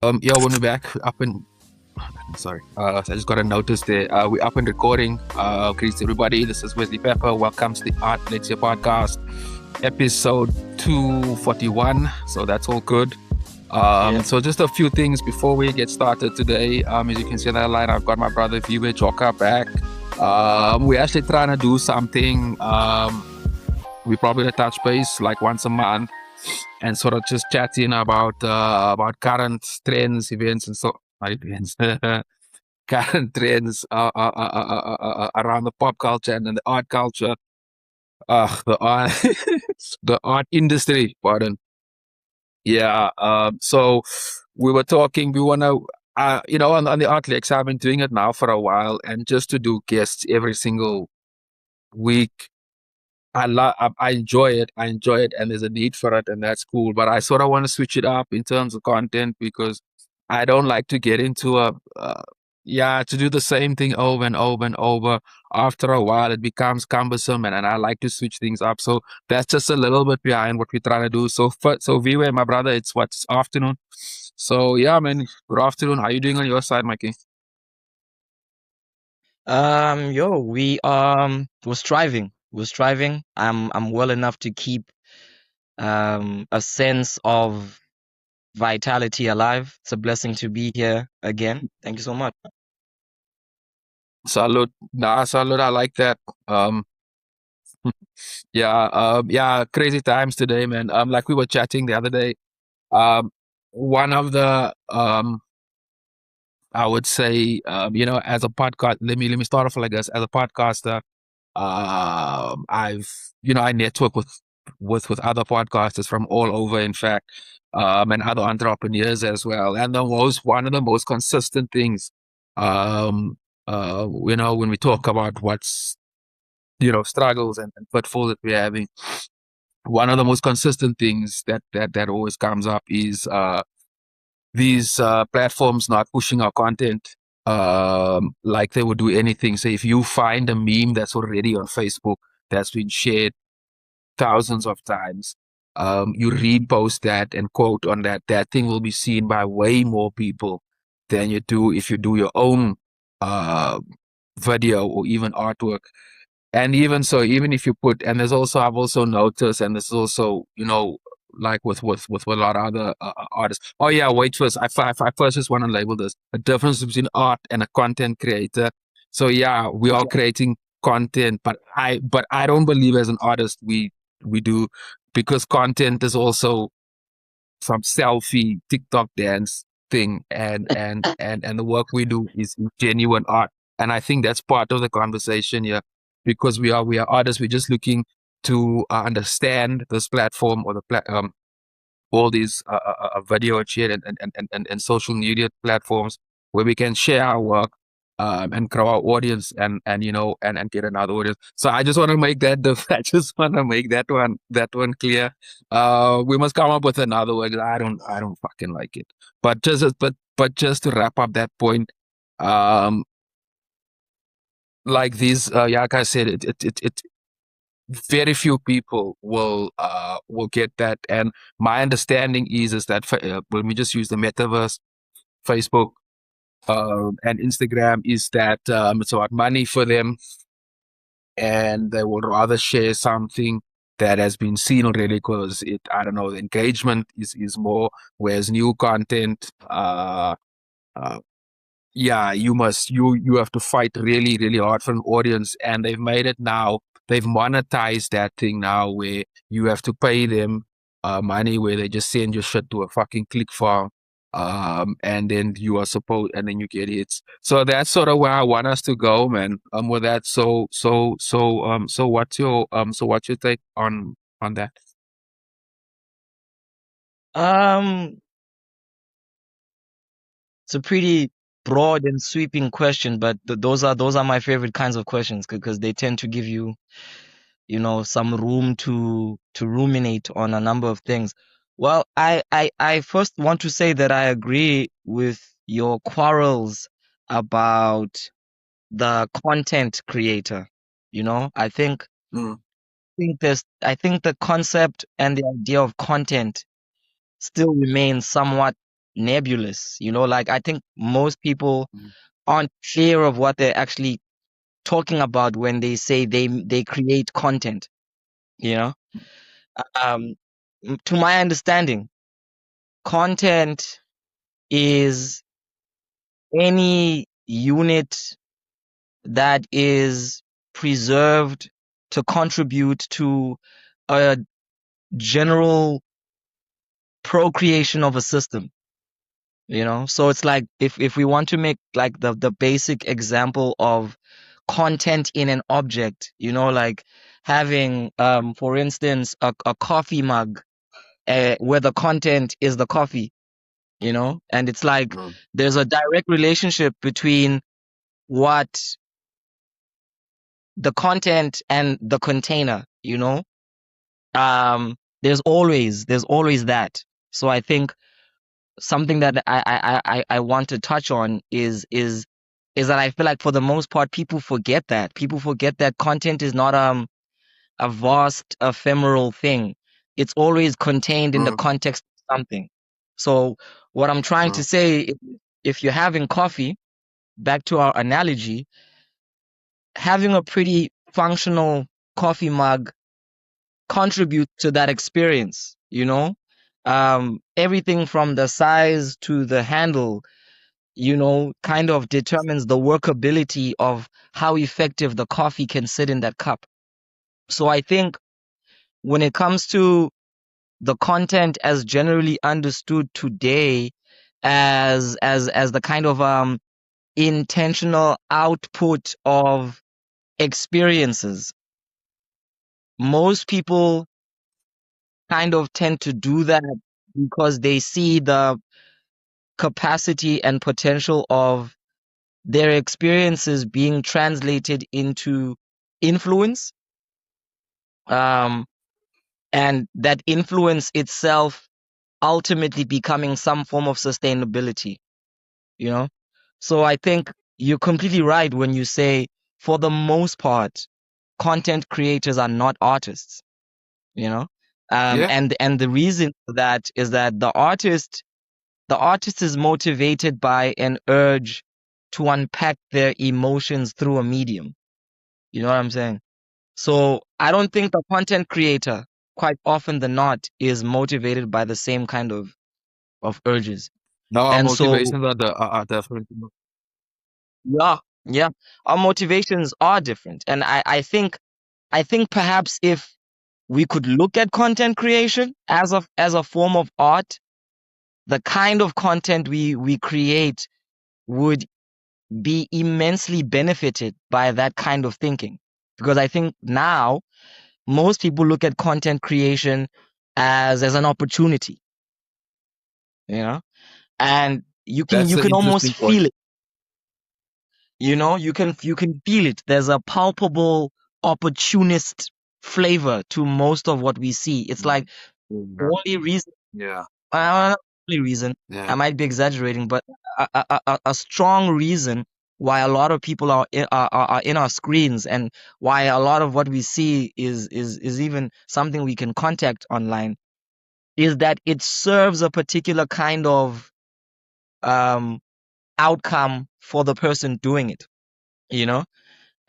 Yeah, when we're back up and sorry, I just got a notice there. We're up and recording. Greetings everybody. This is Wesley Pepper. Welcome to the Art Lexcia podcast, episode 241. So that's all good. Yeah. So just a few things before we get started today. As you can see on that line, I've got my brother Viwe Joka back. We're actually trying to do something. We probably gonna touch base like once a month and sort of just chatting about current trends, events, and so not events, current trends around the pop culture and the art culture, the art, the art industry. Pardon. Yeah. So we were talking. We want to. On the art lex, I've been doing it now for a while, and just to do guests every single week, I enjoy it. I enjoy it, and there's a need for it, and that's cool. But I sort of want to switch it up in terms of content because I don't like to get into to do the same thing over and over and over. After a while, it becomes cumbersome, and I like to switch things up. So that's just a little bit behind what we're trying to do. So Viwe, my brother, it's what's afternoon. So yeah, man, good afternoon. How you doing on your side, Mikey? We're striving. We're striving. I'm well enough to keep a sense of vitality alive. It's a blessing to be here again. Thank you so much. Salute, nah, salute. I like that. Um, yeah, crazy times today, man. Like we were chatting the other day. One of the I would say, as a podcast, let me start off like this. As a podcaster, I've I network with other podcasters from all over, in fact, and other entrepreneurs as well. And one of the most consistent things, um, when we talk about what's struggles and pitfalls that we're having, one of the most consistent things that always comes up is these platforms not pushing our content like they would do anything. So if you find a meme that's already on Facebook that's been shared thousands of times, you repost that and quote on that thing will be seen by way more people than you do if you do your own uh, video or even artwork. And even so, even if you put, and I've also noticed, and this is also, like with a lot of other artists. Oh yeah, wait first. I first just want to label this a difference between art and a content creator. So yeah, we are creating content, but I don't believe as an artist we do, because content is also some selfie TikTok dance thing, and the work we do is genuine art, and I think that's part of the conversation here, because we are artists. We're just looking to understand this platform or all these video and shit and social media platforms where we can share our work, and grow our audience, and get another audience. So I just want to make that I just want to make that one clear. We must come up with another word. I don't fucking like it. But just to wrap up that point, um, like these, like I said, it very few people will get that. And my understanding is that when we just use the metaverse, Facebook, and Instagram, is that it's about money for them, and they would rather share something that has been seen already, because I don't know, the engagement is more, whereas new content, uh yeah, you have to fight really, really hard for an audience, and they've made it now. They've monetized that thing now, where you have to pay them money, where they just send your shit to a fucking click farm, and then and then you get hits. So that's sort of where I want us to go, man. With that, what's your take on that? Um, it's a pretty broad and sweeping question, but those are my favorite kinds of questions because they tend to give you, some room to ruminate on a number of things. Well, I first want to say that I agree with your quarrels about the content creator. I Mm, I think the concept and the idea of content still remains somewhat nebulous. Like I think most people Mm. aren't clear of what they're actually talking about when they say they create content. You know, um, to my understanding, content is any unit that is preserved to contribute to a general procreation of a system. So it's like if we want to make like the basic example of content in an object, like having for instance a coffee mug, where the content is the coffee, and it's like Mm. there's a direct relationship between what the content and the container, there's always that. So I think something that I want to touch on is that I feel like for the most part people forget that content is not a vast ephemeral thing. It's always contained in the Mm. context of something. So what I'm trying to Mm. say, if you're having coffee, back to our analogy, having a pretty functional coffee mug contributes to that experience, everything from the size to the handle, kind of determines the workability of how effective the coffee can sit in that cup. So I think when it comes to the content as generally understood today as the kind of intentional output of experiences, most people kind of tend to do that because they see the capacity and potential of their experiences being translated into influence, um, and that influence itself ultimately becoming some form of sustainability, you know? So I think you're completely right when you say, for the most part, content creators are not artists, you know? Yeah. And the reason for that is that the artist is motivated by an urge to unpack their emotions through a medium. You know what I'm saying? So I don't think the content creator, quite often than not, is motivated by the same kind of urges. No, our And so, motivations are definitely. yeah, yeah, our motivations are different. And I think perhaps if we could look at content creation as a form of art, the kind of content we create would be immensely benefited by that kind of thinking. Because I think now most people look at content creation as an opportunity, you know, and you can That's you an can almost interesting point. feel it, you can feel it. There's a palpable opportunist flavor to most of what we see. It's like Mm. the Yeah. only reason, Yeah. not the only reason, I Yeah. might be exaggerating, but a strong reason why a lot of people are in our screens, and why a lot of what we see is even something we can contact online, is that it serves a particular kind of um, outcome for the person doing it, you know?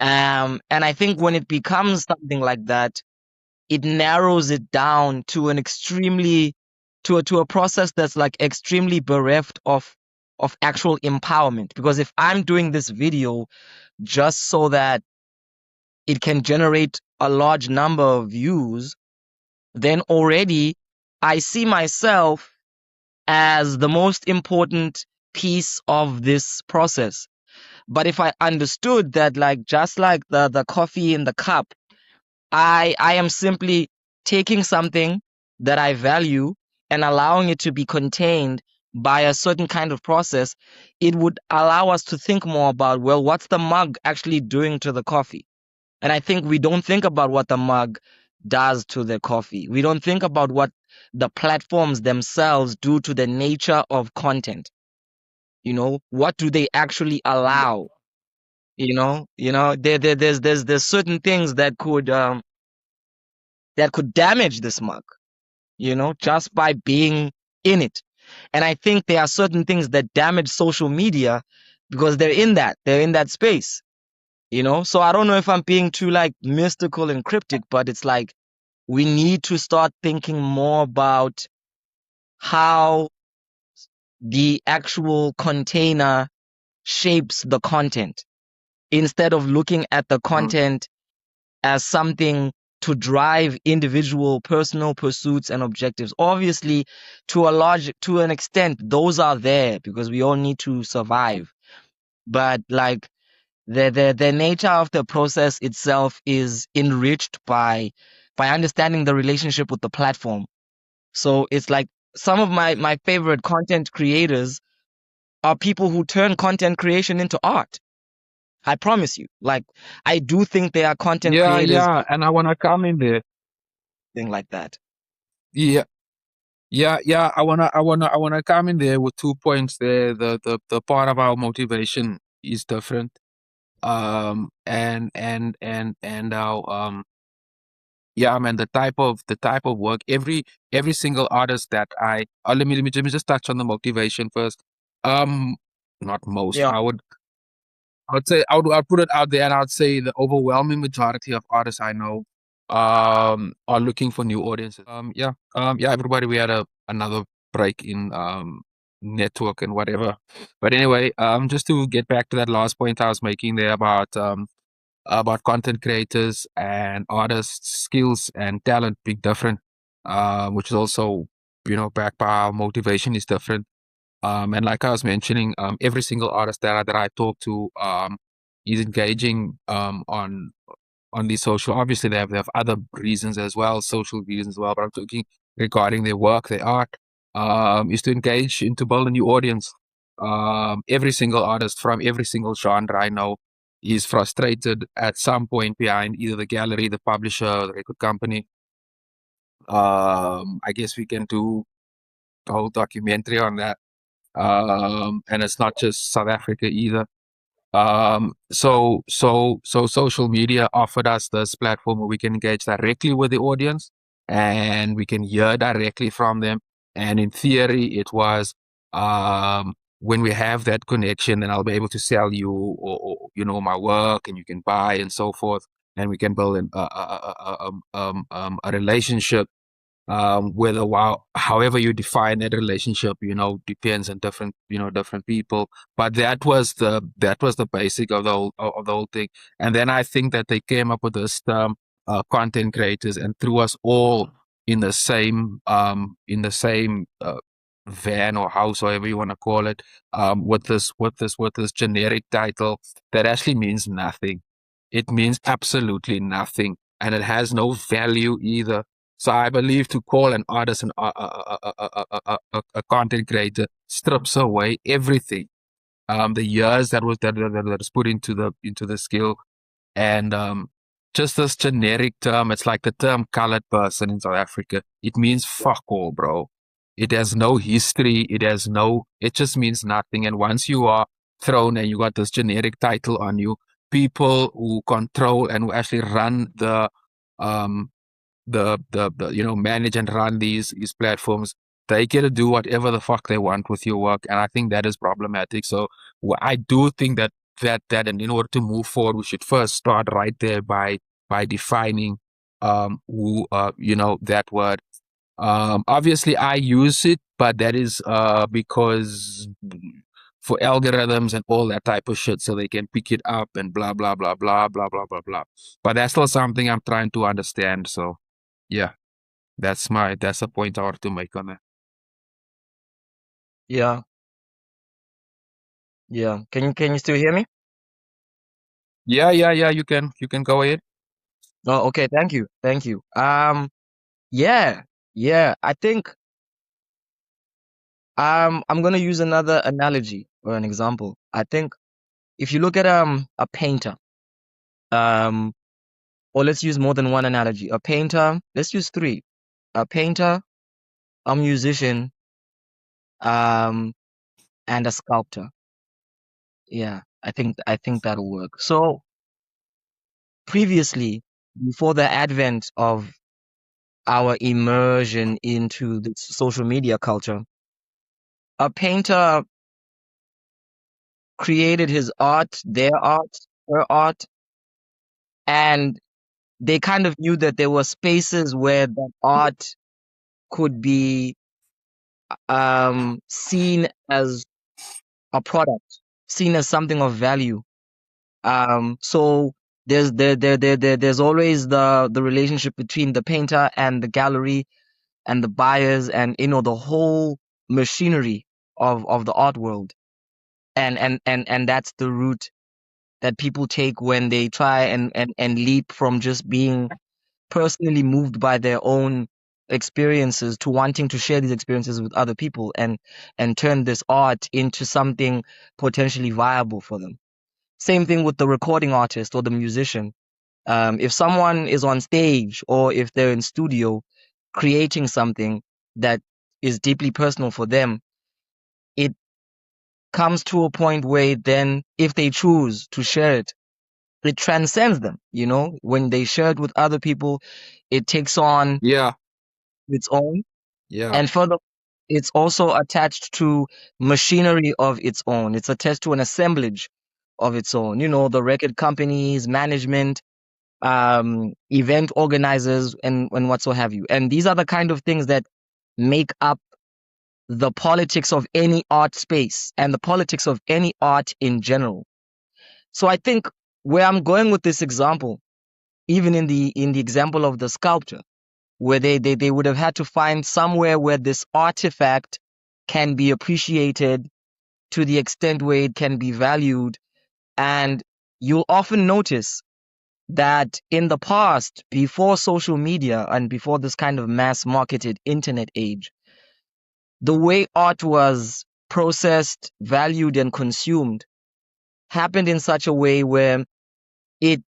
And I think when it becomes something like that, it narrows it down to an extremely, to a process that's like extremely bereft of actual empowerment. Because if I'm doing this video just so that it can generate a large number of views, then already I see myself as the most important piece of this process. But if I understood that, like, just like the coffee in the cup, I am simply taking something that I value and allowing it to be contained by a certain kind of process, it would allow us to think more about, well, what's the mug actually doing to the coffee? And I think we don't think about what the mug does to the coffee. We don't think about what the platforms themselves do to the nature of content. What do they actually allow? There's certain things that could damage this mug, just by being in it. And I think there are certain things that damage social media because they're in that space, you know? So I don't know if I'm being too like mystical and cryptic, but it's like we need to start thinking more about how the actual container shapes the content instead of looking at the Mm. content as something to drive individual personal pursuits and objectives. Obviously, to an extent, those are there because we all need to survive. But like the nature of the process itself is enriched by understanding the relationship with the platform. So it's like some of my favorite content creators are people who turn content creation into art. I promise you. Like I do think there are content Yeah, creators yeah, and I wanna come in there. thing like that. Yeah, yeah. I wanna come in there with 2 points there. The part of our motivation is different. And our yeah, man, the type of work. Every single artist that let me just touch on the motivation first. Um, Not most. Yeah. I would say I'd put it out there, and I'd say the overwhelming majority of artists I know are looking for new audiences. Yeah, everybody, we had another break in network and whatever. But anyway, just to get back to that last point I was making there about content creators and artists' skills and talent being different, which is also, backed by our motivation is different. And like I was mentioning, every single artist that I talk to is engaging on these social. Obviously, they have other reasons as well, social reasons as well. But I'm talking regarding their work, their art, is to engage and to build a new audience. Every single artist from every single genre I know is frustrated at some point behind either the gallery, the publisher, or the record company. I guess we can do a whole documentary on that. And it's not just South Africa either. So social media offered us this platform where we can engage directly with the audience and we can hear directly from them. And in theory, it was when we have that connection, then I'll be able to sell you or my work, and you can buy and so forth, and we can build a relationship, whether while however you define that relationship, depends on different people. But that was the basic of the whole thing. And then I think that they came up with this term, content creators, and threw us all in the same van or house, however you want to call it, with this generic title that actually means nothing. It means absolutely nothing, and it has no value either. So I believe to call an artist and a content creator strips away everything. The years that was put into the skill, and just this generic term. It's like the term colored person in South Africa. It means fuck all, bro. It has no history. It just means nothing. And once you are thrown and you got this generic title on you, people who control and who actually run um the manage and run these platforms, they get to do whatever the fuck they want with your work, and I think that is problematic. So I do think that and in order to move forward, we should first start right there by defining who that word. Obviously I use it, but that is because for algorithms and all that type of shit, so they can pick it up and blah blah blah blah blah blah blah blah. But that's still something I'm trying to understand. So yeah, that's a point I want to make on that. Yeah. Yeah. Can you still hear me? Yeah. You can go ahead. Oh, okay. Thank you. Thank you. Yeah. Yeah. I think I'm gonna use another analogy or an example. I think if you look at a painter, um or let's use more than one analogy. A painter, let's use three. A painter, a musician, um and a sculptor. Yeah. I think that'll work. So previously, before the advent of our immersion into the social media culture, a painter created his art, their art, her art, and they kind of knew that there were spaces where that art could be seen as a product, seen as something of value. So there's always the relationship between the painter and the gallery and the buyers and the whole machinery of the art world. And that's the route that people take when they try and leap from just being personally moved by their own experiences to wanting to share these experiences with other people and turn this art into something potentially viable for them. Same thing with the recording artist or the musician. If someone is on stage or if they're in studio creating something that is deeply personal for them, it comes to a point where then if they choose to share it, it transcends them. When they share it with other people, it takes on Yeah. its own. Yeah. And further, it's also attached to machinery of its own. It's attached to an assemblage of its own. The record companies, management, event organizers, and what so have you. And these are the kind of things that make up the politics of any art space and the politics of any art in general. So I think where I'm going with this example, even in the example of the sculpture, where they would have had to find somewhere where this artifact can be appreciated to the extent where it can be valued. And you'll often notice that in the past, before social media and before this kind of mass marketed internet age, the way art was processed, valued, and consumed happened in such a way where it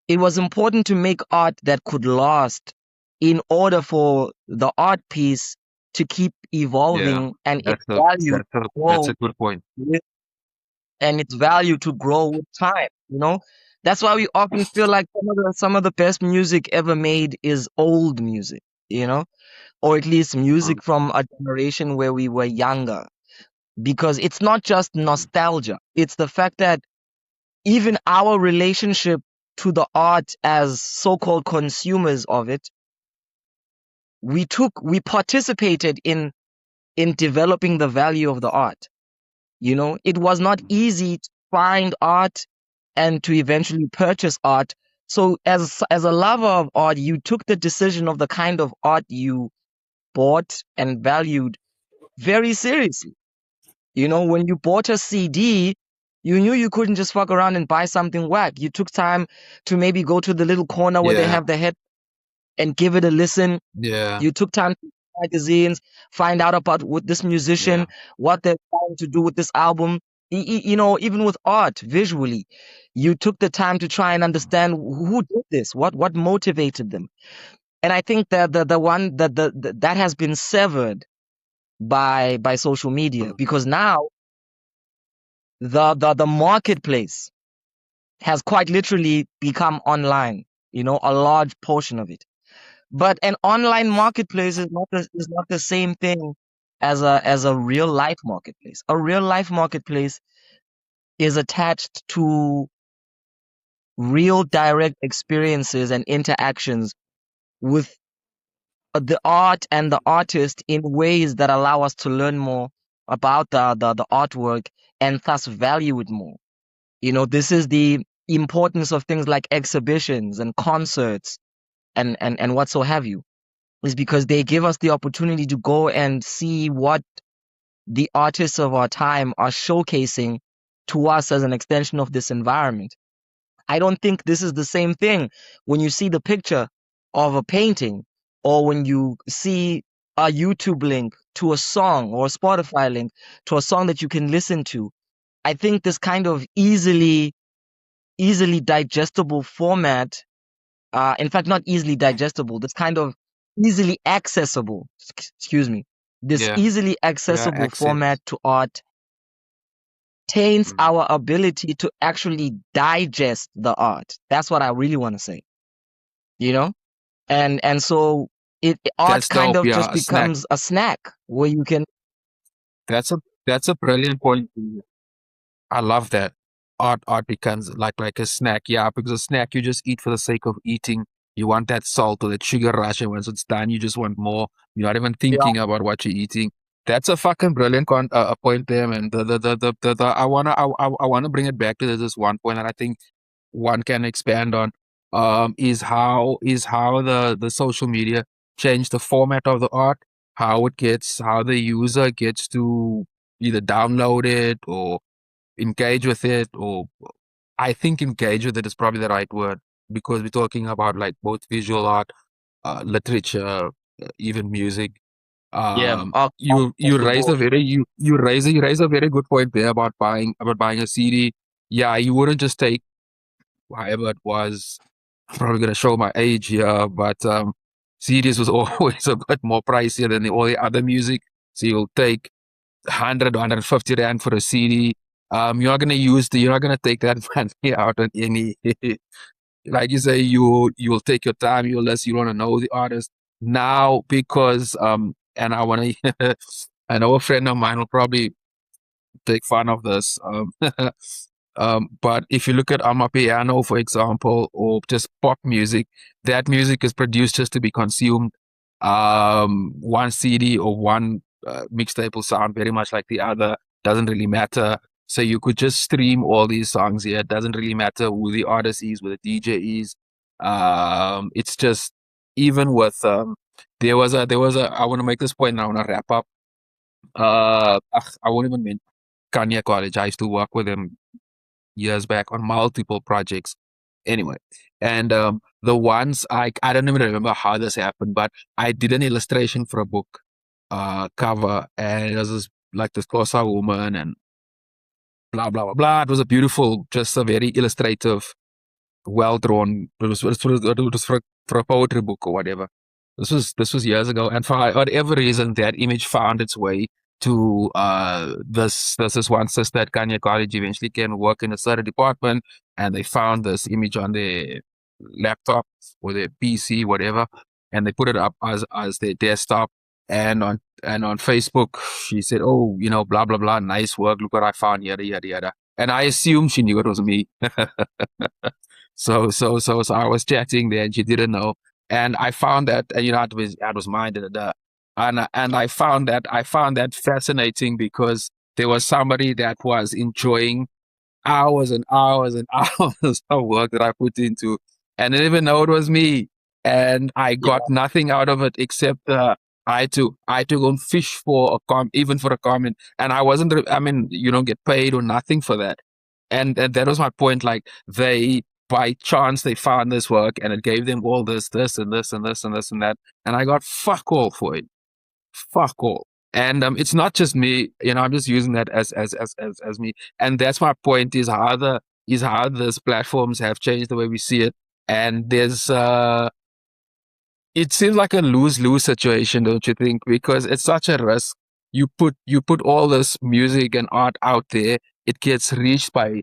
it was important to make art that could last in order for the art piece to keep Yeah. evolving and its That's a value to that's a that's grow a good point. with and its value to grow with time. That's why we often feel like some of the best music ever made is old music, you know, or at least Mm. music from a generation where we were younger. Because it's not just nostalgia. It's the fact that even our relationship to the art as so-called consumers of it, we participated in developing the value of the art. It was not easy to find art and to eventually purchase art. So as a lover of art, you took the decision of the kind of art you bought and valued very seriously. When you bought a CD, you knew you couldn't just fuck around and buy something whack. You took time to maybe go to the little corner where they Yeah. have the head and give it a listen. Yeah. You took time to read magazines, find out about what this musician, Yeah. what they're trying to do with this album. Even with art, visually, you took the time to try and understand who did this, what motivated them. And I think that the one that has been severed by social media, because now the marketplace has quite literally become online, a large portion of it. But an online marketplace is not the same thing as a real life marketplace. A real life marketplace is attached to real direct experiences and interactions with the art and the artist in ways that allow us to learn more about the artwork and thus value it more. This is the importance of things like exhibitions and concerts and what so have you, is because they give us the opportunity to go and see what the artists of our time are showcasing to us as an extension of this environment. I don't think this is the same thing when you see the picture of a painting or when you see a YouTube link to a song or a Spotify link to a song that you can listen to. I think this kind of easily digestible format, in fact, not easily digestible, this kind of easily accessible, excuse me, this Yeah. easily Yeah. accessible format Access. to art taints Mm. our ability to actually digest the art. That's what I really want to say, you know? And so art That's kind dope. of just Yeah. A snack. becomes a snack where you can, That's a That's a brilliant point. I love that. Art becomes like a snack. Yeah, because a snack you just eat for the sake of eating. You want that salt or that sugar rush, and once it's done, you just want more. You're not even Yeah. thinking about what you're eating. That's a fucking brilliant point there, man. I wanna bring it back to this one point that I think one can expand on. Is how the social media changed the format of the art, how the user gets to either download it or engage with it, or I think engage with it is probably the right word because we're talking about like both visual art, literature, even music. Yeah. Art You across the raise a board. very you raise a very good point there about buying a CD. Yeah, you wouldn't just take however it was. I'm probably gonna show my age here, but CDs was always a bit more pricier than all the other music. So you'll take 100, 150 rand for a CD. You're not gonna take that money out on any, like you say, you'll take your time, you want to know the artist now because, and I know a friend of mine will probably take fun of this. But if you look at Amapiano, for example, or just pop music, that music is produced just to be consumed. One CD or one mixtape will sound very much like the other. Doesn't really matter. So you could just stream all these songs here. It doesn't really matter who the artist is, who the DJ is. It's just even with there was a. I want to make this point and I want to wrap up. I won't even mention Kanye College. I used to work with him years back on multiple projects. Anyway, and the ones I don't even remember how this happened, but I did an illustration for a book cover, and it was like this Xhosa woman and blah blah blah blah. It was a beautiful, just a very illustrative, well drawn. It was for a poetry book or whatever. This was years ago, and for whatever reason, that image found its way to this is one sister at Kanye College eventually came to work in a certain department, and they found this image on their laptop or their PC, whatever, and they put it up as their desktop. And on Facebook, she said, "Oh, blah blah blah, nice work. Look what I found, yada yada yada." And I assumed she knew it was me. So I was chatting there, and she didn't know. And I found that, it was mine, and I found that fascinating because there was somebody that was enjoying hours and hours and hours of work that I put into, and I didn't even know it was me. And I got Yeah. nothing out of it except I had to go and fish for even for a comment, and I wasn't. I mean, you don't get paid or nothing for that. And that was my point. Like by chance they found this work, and it gave them all this, and this, and this, and this, and that, and I got fuck all for it, fuck all. And it's not just me, I'm just using that as me. And that's my point is how these platforms have changed the way we see it. And it seems like a lose-lose situation, don't you think? Because it's such a risk. You put all this music and art out there, it gets reached by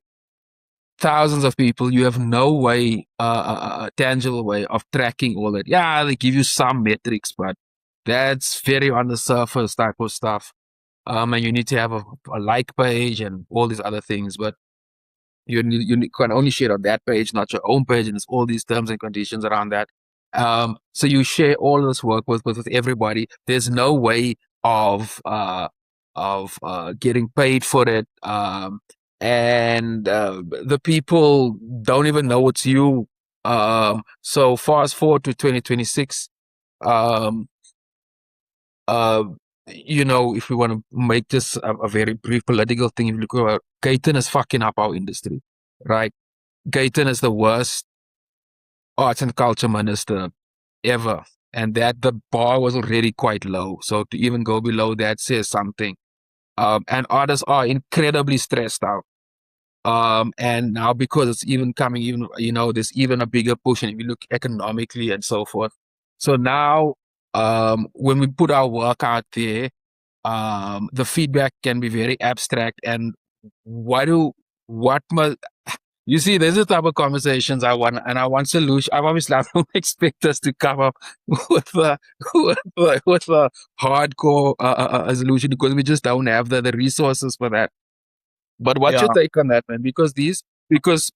thousands of people. You have no way, a tangible way of tracking all that. Yeah, they give you some metrics, but that's very on the surface type of stuff. And you need to have a like page and all these other things, but can only share on that page, not your own page, and there's all these terms and conditions around that. So you share all this work with everybody. There's no way of getting paid for it, and the people don't even know it's you. So fast forward to 2026. Um, uh, if we want to make this a very brief political thing, if you look at Gayton is fucking up our industry, right? Gayton is the worst arts and culture minister ever. And that the bar was already quite low. So to even go below that says something. And artists are incredibly stressed out. And now because it's even coming, there's even a bigger push, and if you look economically and so forth. So now, when we put our work out there, the feedback can be very abstract. And what do what must You see, there's the type of conversations I want, and I want solution. I obviously I don't expect us to come up with a with a hardcore solution because we just don't have the resources for that. But what's Yeah, your take on that, man? Because these, because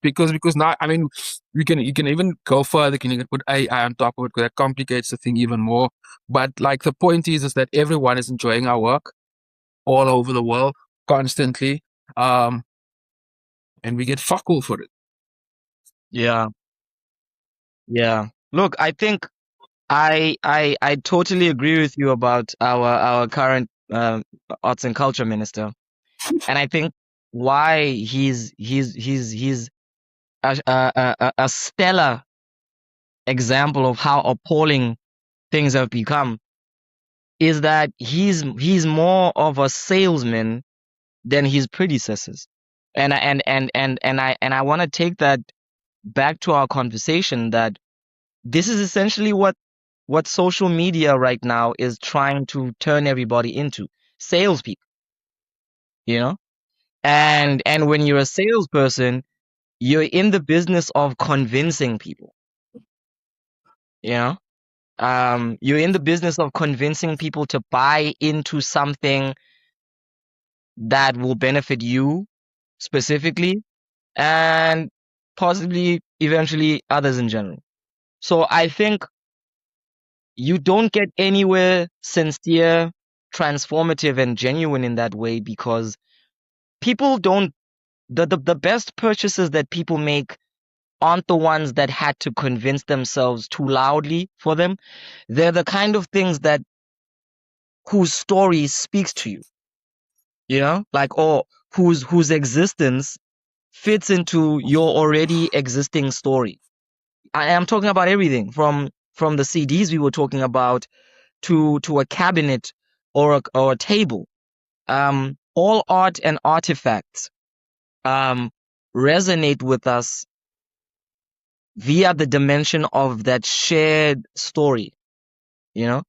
now, I mean, you can even go further. Can you can put AI on top of it? Because that complicates the thing even more. But like the point is that everyone is enjoying our work all over the world constantly, um, and we get fuck all for it. yeah, yeah. Look, I think I totally agree with you about our current arts and culture minister, and I think why he's a stellar example of how appalling things have become is that he's more of a salesman than his predecessors. And I want to take that back to our conversation that this is essentially what social media right now is trying to turn everybody into salespeople, you know? And when you're a salesperson, you're in the business of convincing people, you know? You're in the business of convincing people to buy into something that will benefit you specifically and possibly eventually others in general. So I think you don't get anywhere sincere, transformative, and genuine in that way because people don't, the best purchases that people make aren't the ones that had to convince themselves too loudly for them. They're the kind of things that whose story speaks to you, like, or whose existence fits into your already existing story. I am talking about everything from the CDs we were talking about to a cabinet or a table. All art and artifacts um, resonate with us via the dimension of that shared story, you know?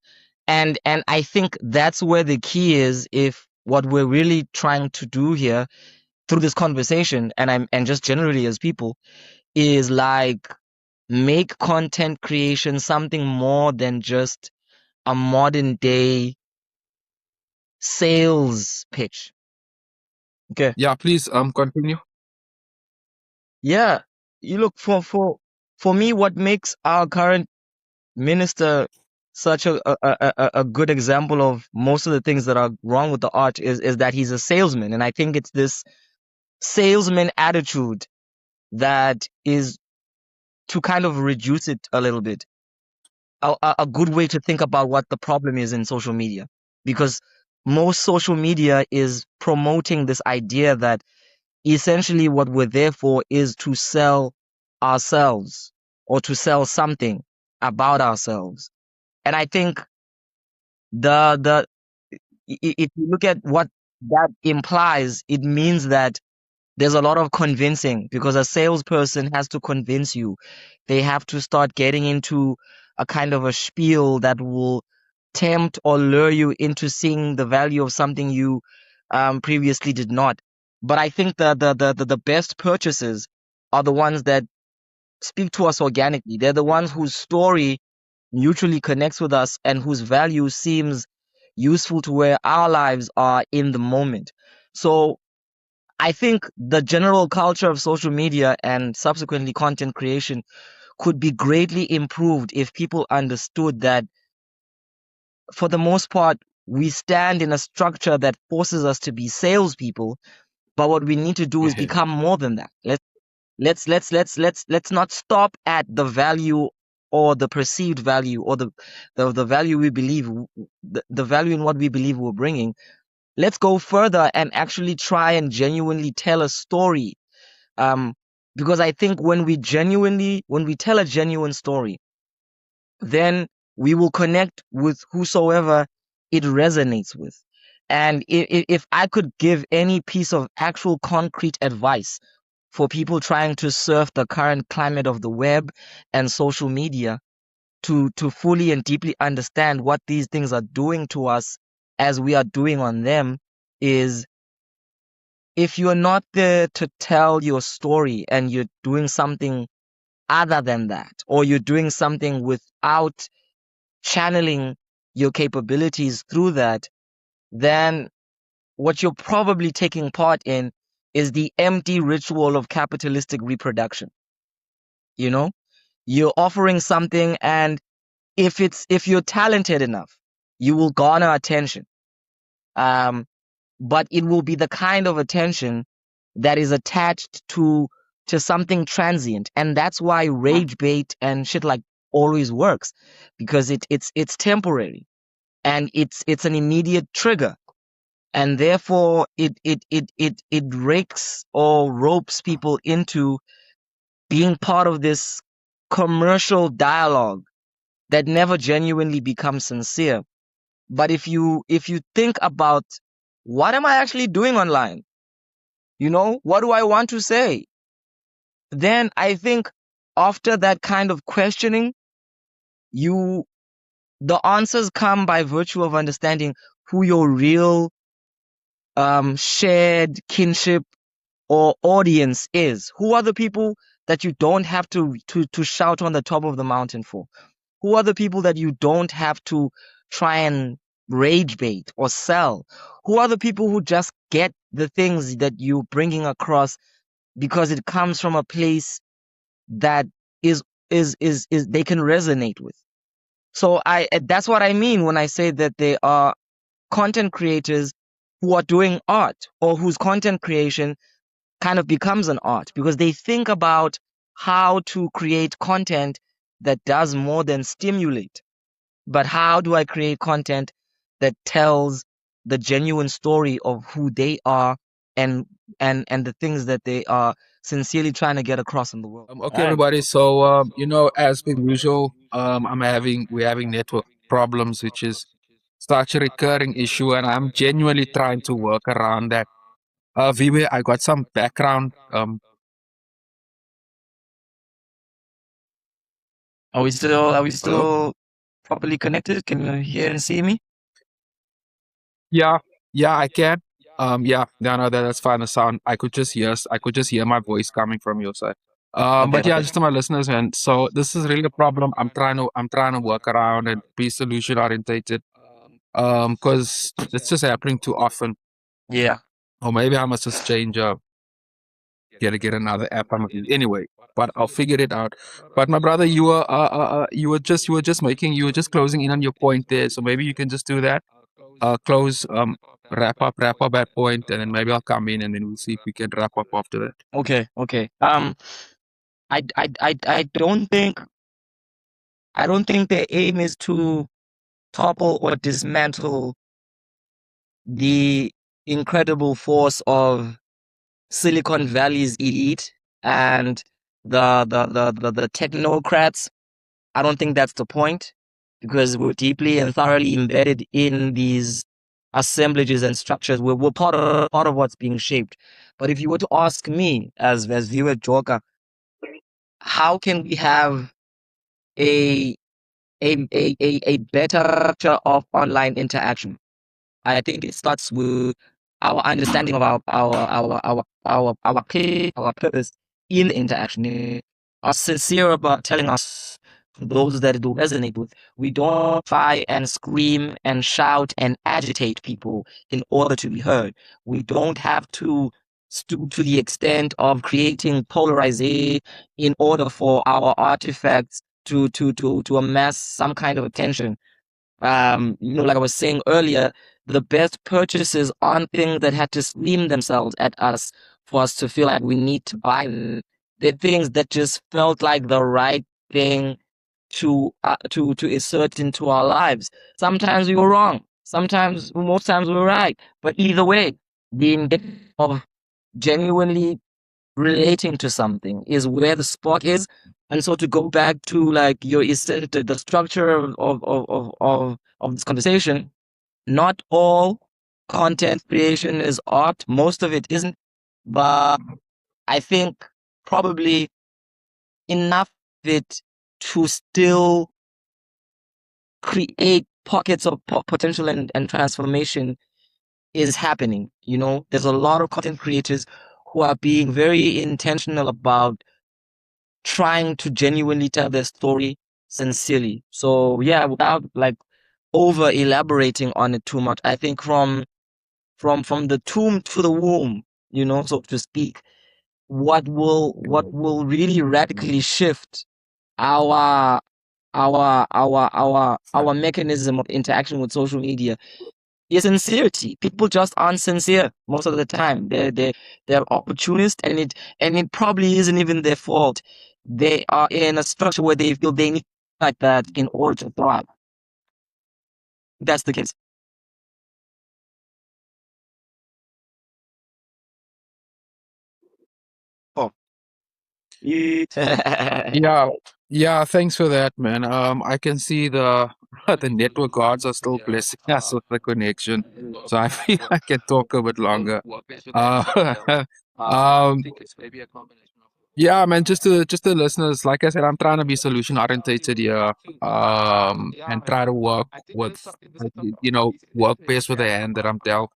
And I think that's where the key is if what we're really trying to do here through this conversation and just generally as people is like make content creation something more than just a modern day sales pitch. Okay. Yeah, please continue. Yeah. You look for me, what makes our current minister such a good example of most of the things that are wrong with the art is that he's a salesman. And I think it's this salesman attitude that is to kind of reduce it a little bit. A good way to think about what the problem is in social media because most social media is promoting this idea that essentially what we're there for is to sell ourselves or to sell something about ourselves. And I think the if you look at what that implies, it means that there's a lot of convincing because a salesperson has to convince you. They have to start getting into a kind of a spiel that will tempt or lure you into seeing the value of something you previously did not. But I think the best purchases are the ones that speak to us organically. They're the ones whose story mutually connects with us and whose value seems useful to where our lives are in the moment. So I think the general culture of social media and subsequently content creation could be greatly improved if people understood that for the most part, we stand in a structure that forces us to be salespeople, but what we need to do is become more than that. Let's not stop at the value or the perceived value or the value we believe the value in what we believe we're bringing. Let's go further and actually try and genuinely tell a story. Um, because I think when we tell a genuine story, then we will connect with whosoever it resonates with. And if I could give any piece of actual concrete advice for people trying to surf the current climate of the web and social media to fully and deeply understand what these things are doing to us as we are doing on them is if you're not there to tell your story and you're doing something other than that, or you're doing something without channeling your capabilities through that, then what you're probably taking part in is the empty ritual of capitalistic reproduction. You know, you're offering something, and if you're talented enough, you will garner attention. Um, but it will be the kind of attention that is attached to something transient, and that's why rage bait and shit like always works, because it's temporary, and it's an immediate trigger, and therefore it rakes or ropes people into being part of this commercial dialogue that never genuinely becomes sincere. But if you think about, what am I actually doing online? What do I want to say? Then I think after that kind of questioning, you the answers come by virtue of understanding who your real shared kinship or audience is. Who are the people that you don't have to shout on the top of the mountain for? Who are the people that you don't have to try and rage bait or sell? Who are the people who just get the things that you're bringing across because it comes from a place that is is they can resonate with? So that's what I mean when I say that they are content creators who are doing art, or whose content creation kind of becomes an art, because they think about how to create content that does more than stimulate. But how do I create content that tells the genuine story of who they are, and and the things that they are sincerely trying to get across in the world? Okay, everybody. So, as per usual, we're having network problems, which is such a recurring issue, and I'm genuinely trying to work around that. Viwe, I got some background. Are we Hello? still properly connected? Can you hear and see me? Yeah, yeah, I can. Yeah, no, that's fine. The sound, I could just hear my voice coming from your side. Okay. But yeah, just to my listeners, man. So this is really a problem. I'm trying to work around and be solution orientated. Because it's just happening too often. Yeah. Or maybe I must just change get another app I'm gonna use. Anyway, but I'll figure it out. But my brother, you were just closing in on your point there. So maybe you can just do that. Close wrap up that point, and then maybe I'll come in and then we'll see if we can wrap up after that. Okay. Okay. I don't think the aim is to topple or dismantle the incredible force of Silicon Valley's elite and the technocrats. I don't think that's the point, because we're deeply and thoroughly embedded in these assemblages and structures. We're part of what's being shaped. But if you were to ask me, as Viwe Joka, how can we have a a better structure of online interaction? I think it starts with our understanding of our purpose in the interaction. Are sincere about telling us, those that it will resonate with. We don't try and scream and shout and agitate people in order to be heard. We don't have to stoop to the extent of creating polarization in order for our artifacts to amass some kind of attention. Like I was saying earlier, the best purchases aren't things that had to scream themselves at us for us to feel like we need to buy them. They're things that just felt like the right thing to insert into our lives. Sometimes we were wrong. Most times we were right. But either way, the intention of genuinely relating to something is where the spark is. And so to go back to like the structure of this conversation, not all content creation is art. Most of it isn't, but I think probably enough of it to still create pockets of potential and transformation is happening. There's a lot of content creators who are being very intentional about trying to genuinely tell their story sincerely. So yeah, without like over elaborating on it too much, I think from the tomb to the womb, so to speak, what will really radically shift our our mechanism of interaction with social media is sincerity. People just aren't sincere most of the time. They're opportunist, and it probably isn't even their fault. They are in a structure where they feel they need like that in order to thrive. That's the case. Oh. Yeah, yeah, thanks for that, man. I can see the the network gods are still blessing us with the connection, so I feel I can talk a bit longer. Uh, um, yeah, man, just the listeners, like I said, I'm trying to be solution orientated here, and try to work with, work best with the hand that I'm dealt.